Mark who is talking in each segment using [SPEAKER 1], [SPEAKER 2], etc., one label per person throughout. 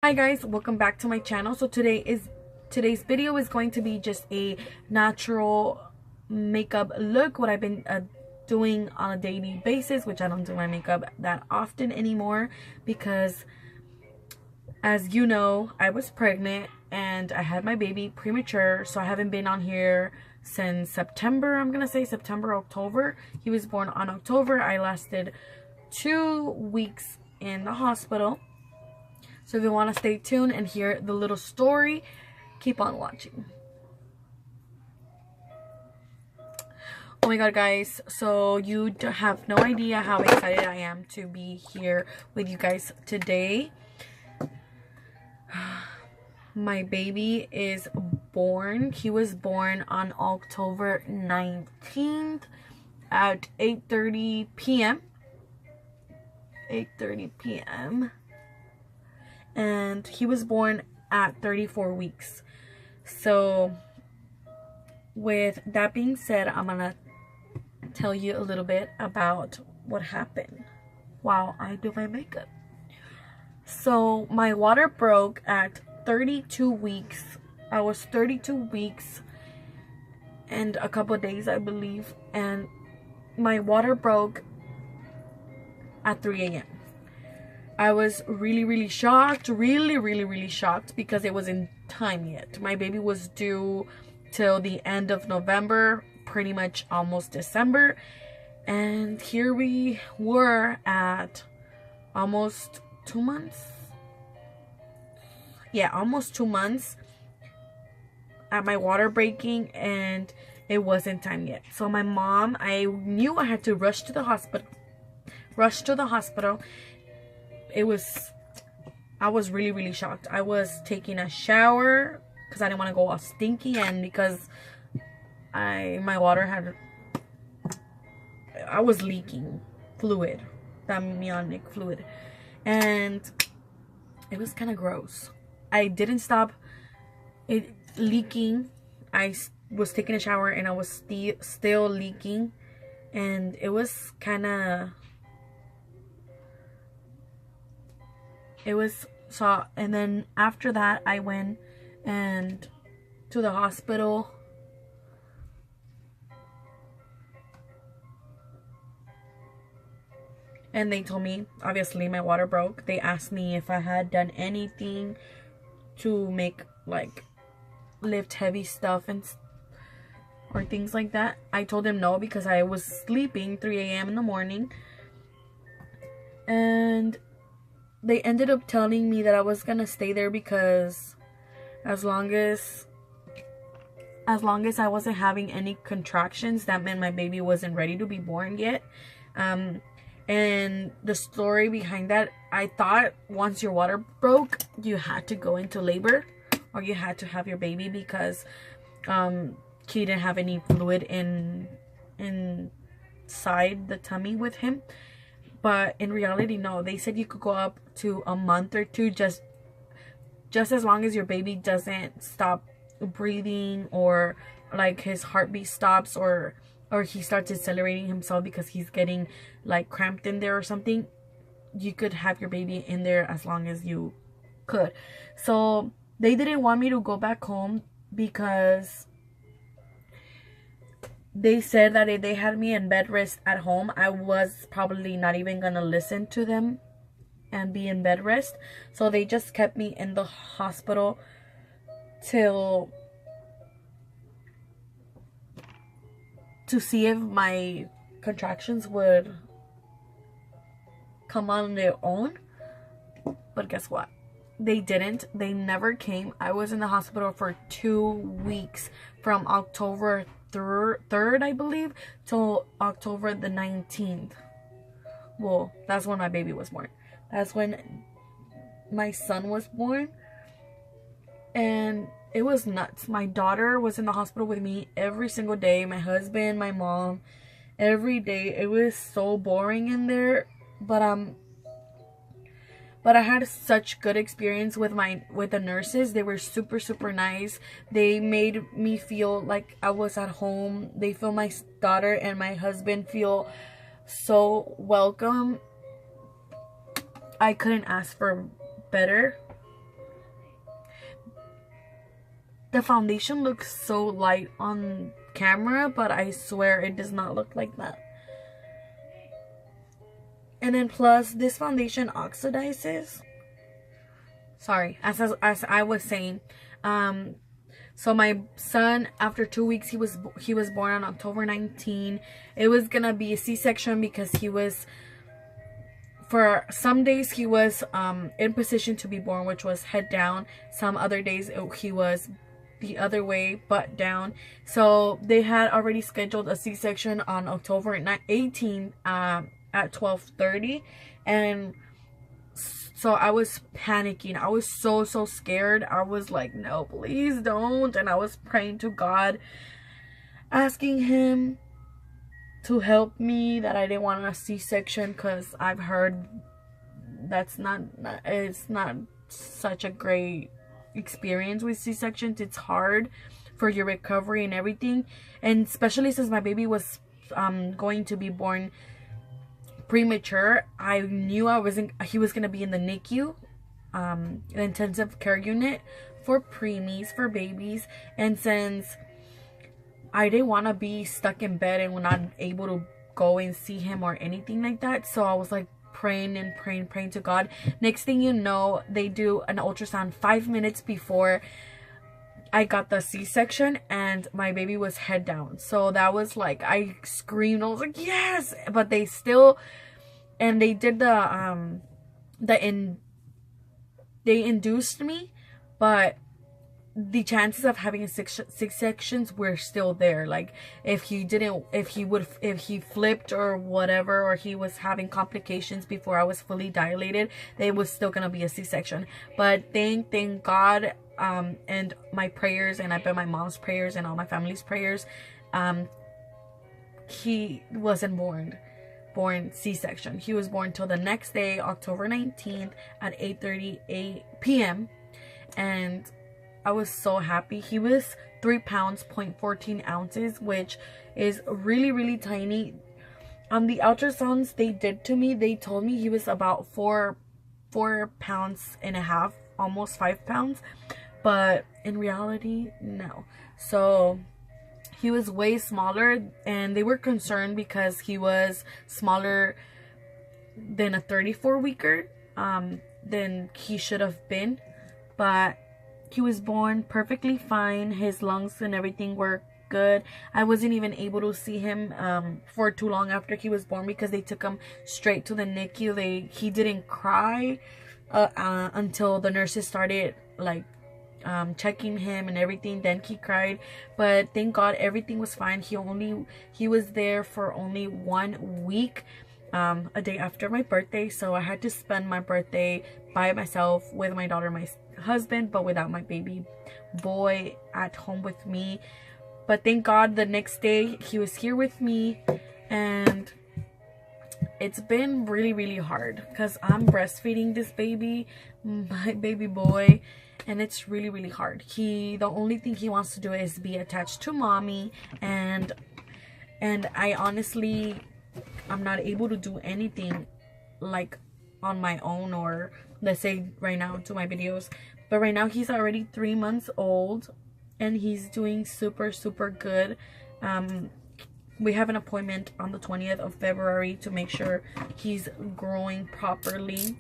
[SPEAKER 1] Hi guys, welcome back to my channel. So today's video is going to be just a natural makeup look, what I've been doing on a daily basis, which I don't do my makeup that often anymore because, as you know, I was pregnant and I had my baby premature, so I haven't been on here since September. I'm gonna say September, October. He was born on October. I lasted 2 weeks in the hospital. So if you want to stay tuned and hear the little story, keep on watching. Oh my god, guys, so you have no idea how excited I am to be here with you guys today. My baby is born. He was born on October 19th at 8:30 p.m. 8:30 p.m. And he was born at 34 weeks. So with that being said, I'm gonna tell you a little bit about what happened while I do my makeup. So my water broke at 32 weeks. I was 32 weeks and a couple of days, I believe, and my water broke at 3 a.m. I was really shocked, really shocked, because it wasn't time yet. My baby was due till the end of November, pretty much almost December, and here we were at almost 2 months. Yeah, almost 2 months at my water breaking, and it wasn't time yet. So my mom, I knew I had to rush to the hospital. I was really shocked. I was taking a shower because I didn't want to go all stinky, and because I was leaking fluid, that amniotic fluid, and it was kind of gross. I didn't stop it leaking. I was taking a shower and I was still leaking, and it was kind of, and then after that I went and to the hospital, and they told me, obviously my water broke. They asked me if I had done anything to make, like, lift heavy stuff or things like that. I told them no, because I was sleeping 3 a.m. in the morning, and they ended up telling me that I was gonna stay there because as long as I wasn't having any contractions, that meant my baby wasn't ready to be born yet. And the story behind that, I thought once your water broke, you had to go into labor or you had to have your baby, because he didn't have any fluid inside the tummy with him. But in reality, no. They said you could go up to a month or two, just as long as your baby doesn't stop breathing, or like his heartbeat stops, or he starts accelerating himself because he's getting like cramped in there or something. You could have your baby in there as long as you could. So they didn't want me to go back home because they said that if they had me in bed rest at home, I was probably not even gonna listen to them and be in bed rest. So they just kept me in the hospital to see if my contractions would come on their own. But guess what? They didn't. They never came. I was in the hospital for 2 weeks, from October 3rd, I believe, till October the 19th. Well, that's when my baby was born. That's when my son was born. And it was nuts. My daughter was in the hospital with me every single day. My husband, my mom, every day. It was so boring in there. But I had such good experience with the nurses. They were super nice. They made me feel like I was at home. They feel my daughter and my husband feel so welcome. I couldn't ask for better. the foundation looks so light on camera, but I swear it does not look like that. And then plus this foundation oxidizes. Sorry, as I was saying, so my son, after 2 weeks, he was born on October 19. It was gonna be a C-section because he was, for some days he was in position to be born, which was head down. Some other days he was the other way, butt down. So they had already scheduled a C-section on October 18 at 12:30, and so I was panicking. I was so scared. I was like, no, please don't. And I was praying to God, asking him to help me, that I didn't want a C-section, because I've heard that's it's not such a great experience with C-sections. It's hard for your recovery and everything, and especially since my baby was going to be born premature. I knew he was gonna be in the NICU, the intensive care unit for preemies, for babies. And since I didn't want to be stuck in bed and not able to go and see him or anything like that, so I was like praying and praying to God. Next thing you know, they do an ultrasound 5 minutes before I got the C-section, and my baby was head down. So that was like, I screamed. I was like, yes! But they still, and they did they induced me, but the chances of having a six sections were still there. Like, if he flipped or whatever, or he was having complications before I was fully dilated, they was still gonna be a C-section. But thank God, and my prayers, and I bet my mom's prayers and all my family's prayers, he wasn't born C-section. He was born till the next day, October 19th at 8:30 p.m. and I was so happy. He was 3 pounds, 0.14 ounces, which is really tiny. On the ultrasounds they did to me, they told me he was about 4 pounds and a half, almost 5 pounds, but in reality, no. So he was way smaller, and they were concerned because he was smaller than a 34-weeker than he should have been. But he was born perfectly fine. His lungs and everything were good. I wasn't even able to see him for too long after he was born, because they took him straight to the NICU. He didn't cry until the nurses started like checking him and everything. Then he cried, but thank God everything was fine. He was there for only 1 week, a day after my birthday. So I had to spend my birthday by myself with my daughter, my husband, but without my baby boy at home with me. But thank God the next day he was here with me, and it's been really hard because I'm breastfeeding this baby, my baby boy, and it's really hard. The only thing he wants to do is be attached to mommy, and I honestly, I'm not able to do anything like on my own, or let's say right now to my videos. But right now he's already 3 months old, and he's doing super good. We have an appointment on the 20th of February to make sure he's growing properly.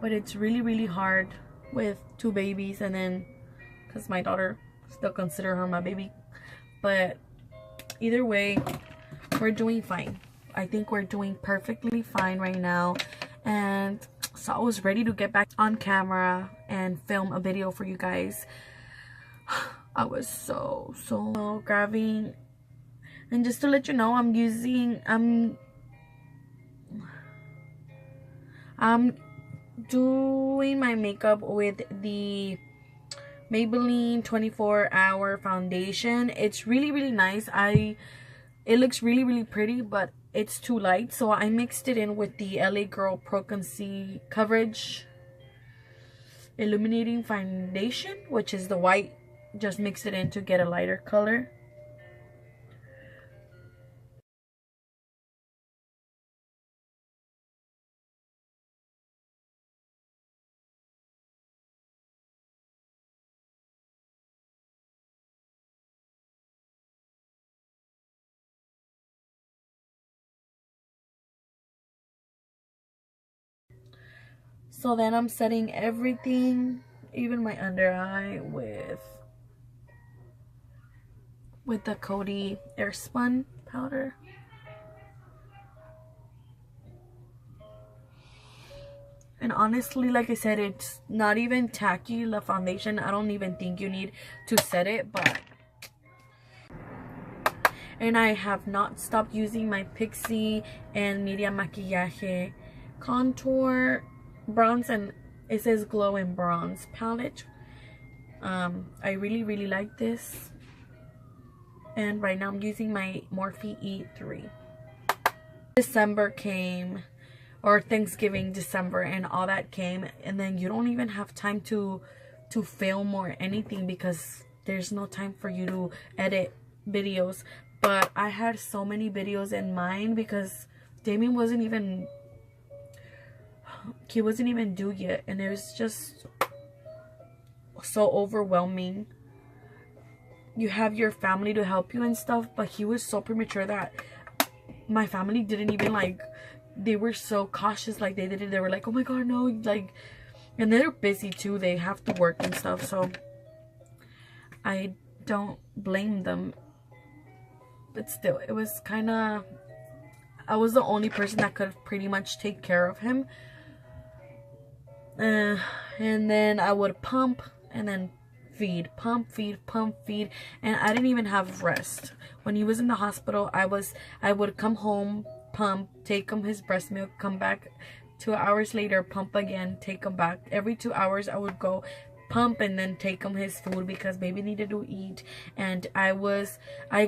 [SPEAKER 1] But it's really hard with 2 babies, and then because my daughter, still consider her my baby. But either way, we're doing fine. I think we're doing perfectly fine right now. And so I was ready to get back on camera and film a video for you guys. I was so grabbing. And just to let you know, I'm doing my makeup with the Maybelline 24-hour foundation. It's really nice. It looks really pretty, but it's too light, so I mixed it in with the LA Girl Pro Coverage Illuminating Foundation, which is the white. Just mixed it in to get a lighter color. So then I'm setting everything, even my under eye, with the Coty Airspun powder. And honestly, like I said, it's not even tacky, the foundation. I don't even think you need to set it, but... And I have not stopped using my Pixie and Media Maquillaje contour bronze, and it says glow and bronze palette. I really like this, and right now I'm using my Morphe E3. December came, or Thanksgiving, December, and all that came, and then you don't even have time to film or anything because there's no time for you to edit videos. But I had so many videos in mind because Damien wasn't even due yet, and it was just so overwhelming. You have your family to help you and stuff, but he was so premature that my family didn't even, like, they were so cautious. Like, they were like, oh my god, no, like, and they're busy too, they have to work and stuff, so I don't blame them. But still, it was kind of, I was the only person that could pretty much take care of him. And then I would pump and then feed, pump, feed, pump, feed, and I didn't even have rest. When he was in the hospital, I would come home, pump, take him his breast milk, come back 2 hours later, pump again, take him back. Every 2 hours I would go pump and then take him his food because baby needed to eat. And I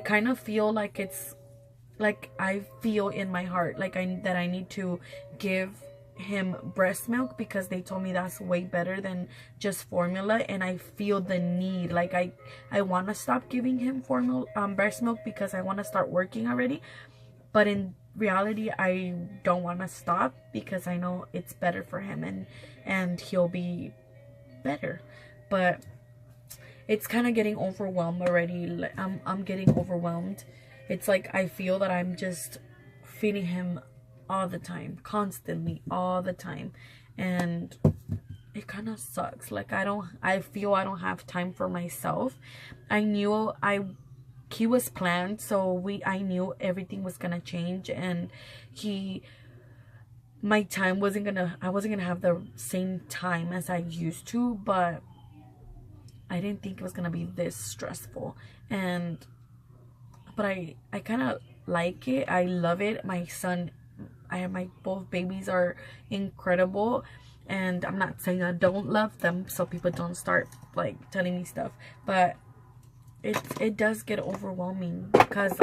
[SPEAKER 1] kind of feel like it's like, I feel in my heart like that I need to give him breast milk because they told me that's way better than just formula, and I feel the need, like I want to stop giving him formula breast milk because I want to start working already. But in reality, I don't want to stop because I know it's better for him and he'll be better. But it's kind of getting overwhelmed already. I'm getting overwhelmed. It's like I feel that I'm just feeding him all the time, constantly, all the time, and it kind of sucks. Like I feel I don't have time for myself. I knew he was planned, so I knew everything was gonna change, and my time I wasn't gonna have the same time as I used to, but I didn't think it was gonna be this stressful. But I kind of like it. I love it. My son, my both babies are incredible, and I'm not saying I don't love them, so people don't start like telling me stuff, but it does get overwhelming because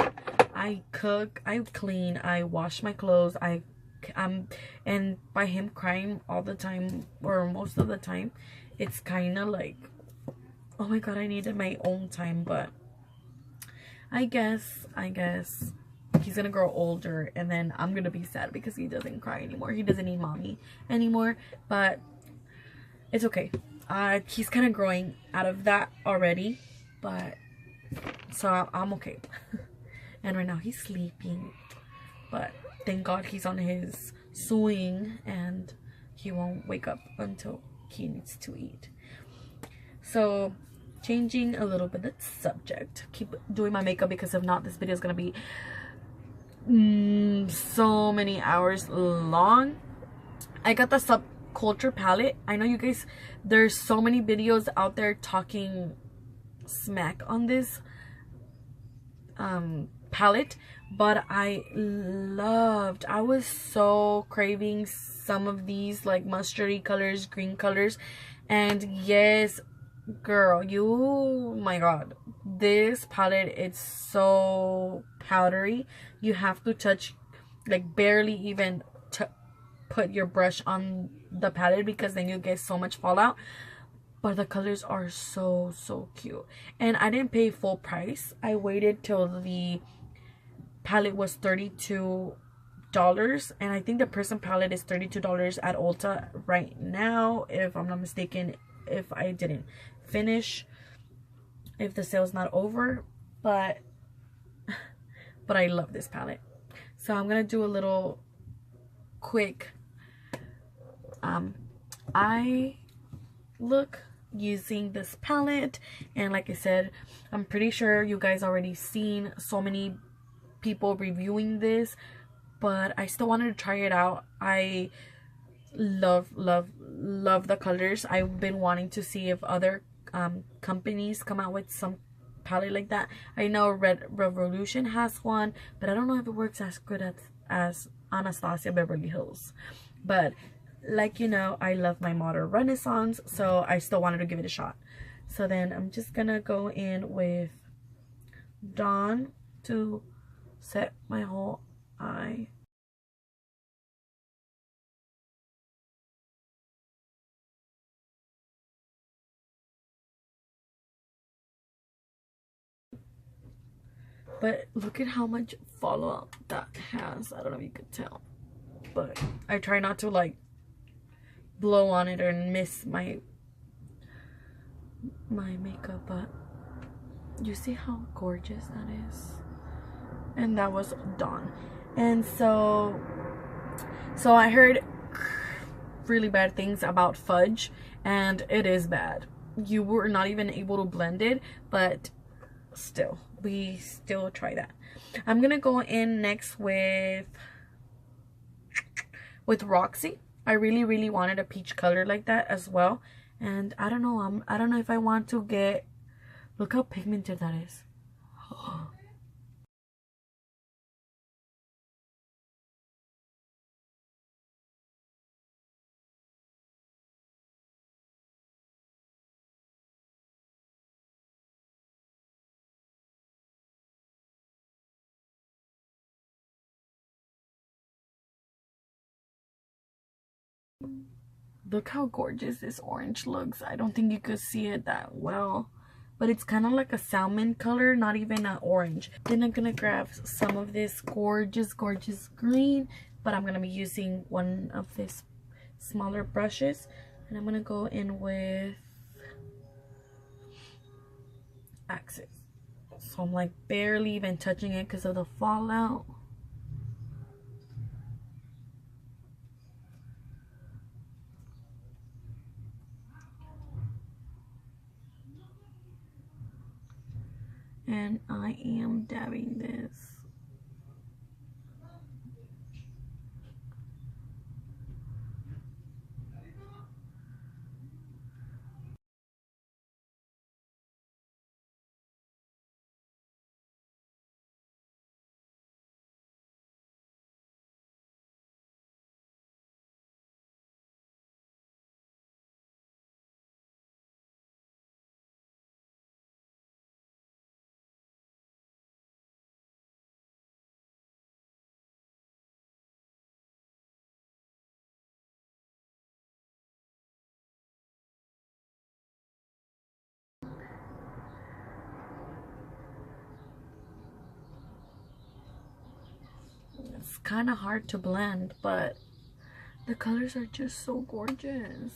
[SPEAKER 1] I cook, I clean, I wash my clothes, and by him crying all the time or most of the time, it's kind of like, oh my god, I needed my own time. But I guess he's gonna grow older, and then I'm gonna be sad because he doesn't cry anymore. He doesn't need mommy anymore, but it's okay. He's kind of growing out of that already, but so I'm okay. And right now he's sleeping, but thank god he's on his swing and he won't wake up until he needs to eat. So changing a little bit the subject, keep doing my makeup because if not, this video is gonna be so many hours long. I got the Subculture palette. I know you guys, there's so many videos out there talking smack on this palette, but I was so craving some of these like mustardy colors, green colors, and yes girl, my god, this palette, it's so powdery. You have to touch, like barely even put your brush on the palette because then you get so much fallout. But the colors are so cute, and I didn't pay full price. I waited till the palette was $32, and I think the Prism palette is $32 at Ulta right now, if I'm not mistaken, if I didn't finish, if the sale's not over. But I love this palette. So I'm gonna do a little quick eye look using this palette. And like I said, I'm pretty sure you guys already seen so many people reviewing this, but I still wanted to try it out. I love the colors. I've been wanting to see if other companies come out with some palette like that. I know Red Revolution has one, but I don't know if it works as good as Anastasia Beverly Hills. But like, you know, I love my modern renaissance, so I still wanted to give it a shot. So then I'm just gonna go in with Dawn to set my whole eye. But look at how much fallout that has. I don't know if you could tell, but I try not to like blow on it or miss my makeup. But you see how gorgeous that is. And that was Dawn. And so I heard really bad things about fudge, and it is bad. You were not even able to blend it, but still, we still try that. I'm gonna go in next with Roxy. I really wanted a peach color like that as well, and I don't know, I don't know if I want to get, look how pigmented that is. Look how gorgeous this orange looks. I don't think you could see it that well, but it's kind of like a salmon color, not even an orange. Then I'm gonna grab some of this gorgeous green, but I'm gonna be using one of these smaller brushes, and I'm gonna go in with Access. So I'm like barely even touching it because of the fallout. And I am dabbing this. It's kind of hard to blend, but the colors are just so gorgeous.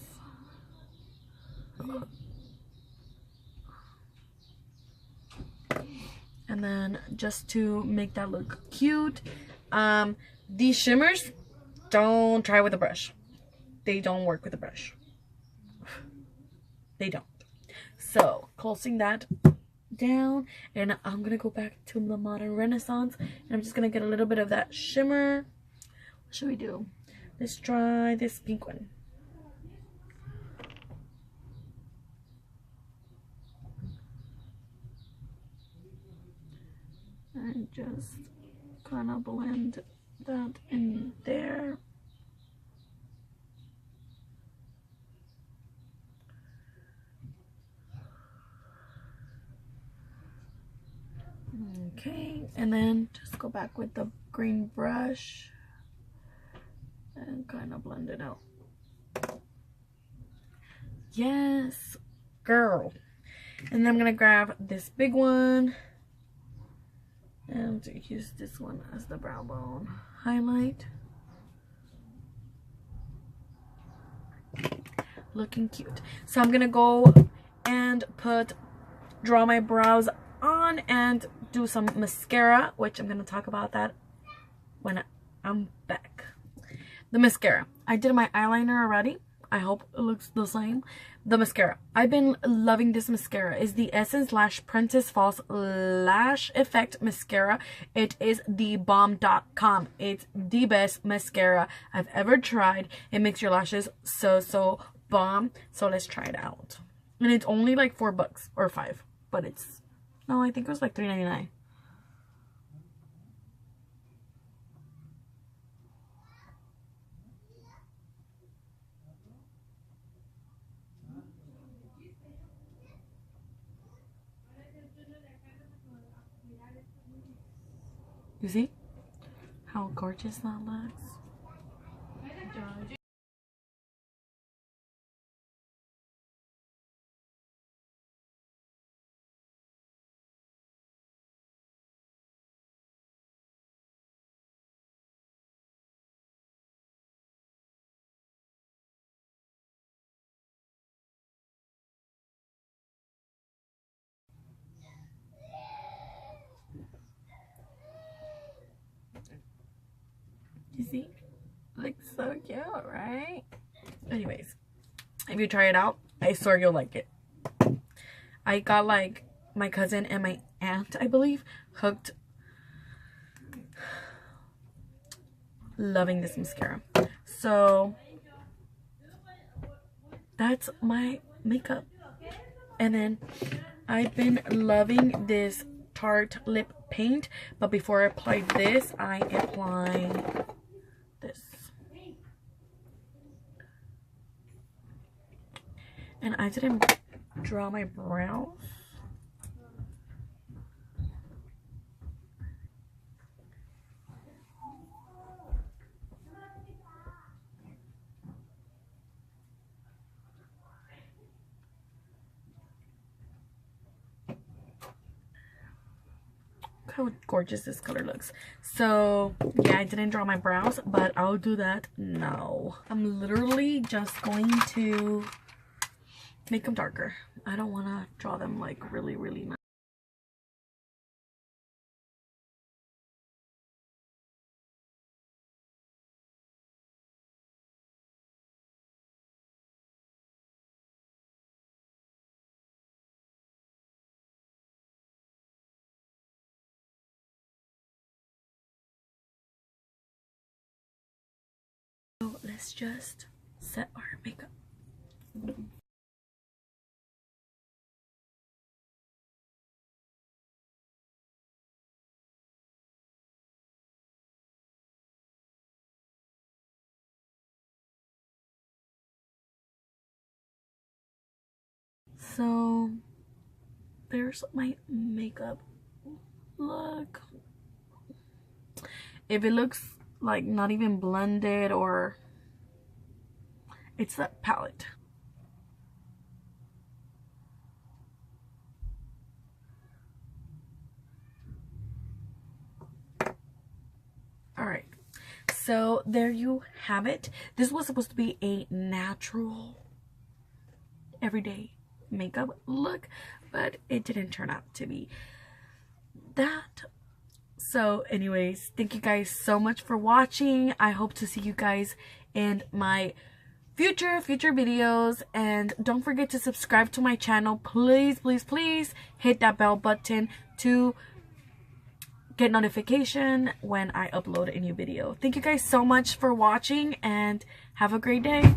[SPEAKER 1] And then just to make that look cute, these shimmers, don't try with a brush. They don't work with a brush. They don't. So closing that down, and I'm gonna go back to the modern renaissance, and I'm just gonna get a little bit of that shimmer. What should we do? Let's try this pink one. And just kind of blend that in there. Okay, and then just go back with the green brush and kind of blend it out. Yes, girl. And then I'm gonna grab this big one and use this one as the brow bone highlight. Looking cute. So I'm gonna go and draw my brows on and do some mascara, which I'm gonna talk about that when I'm back. The mascara, I did my eyeliner already. I hope it looks the same. The mascara. I've been loving this mascara. It's the Essence Lash Princess False Lash Effect Mascara. It is the bomb.com. It's the best mascara I've ever tried. It makes your lashes so bomb. So let's try it out. And it's only like $4 or $5. But it's, no, I think it was like $3.99. You see how gorgeous that looks? You see? Looks so cute, right? Anyways, if you try it out, I swear you'll like it. I got like my cousin and my aunt, I believe, hooked. Loving this mascara. So that's my makeup. And then I've been loving this Tarte lip paint, but before I apply this, I apply this. And I didn't draw my brows. How gorgeous this color looks. So yeah, I didn't draw my brows, but I'll do that now. I'm literally just going to make them darker. I don't want to draw them like really nice. So let's just set our makeup. So there's my makeup look. If it looks like not even blended, or it's that palette. Alright, so there you have it. This was supposed to be a natural everyday makeup look, but it didn't turn out to be that. So anyways, thank you guys so much for watching. I hope to see you guys in my future videos, and don't forget to subscribe to my channel. Please hit that bell button to get notification when I upload a new video. Thank you guys so much for watching, and have a great day.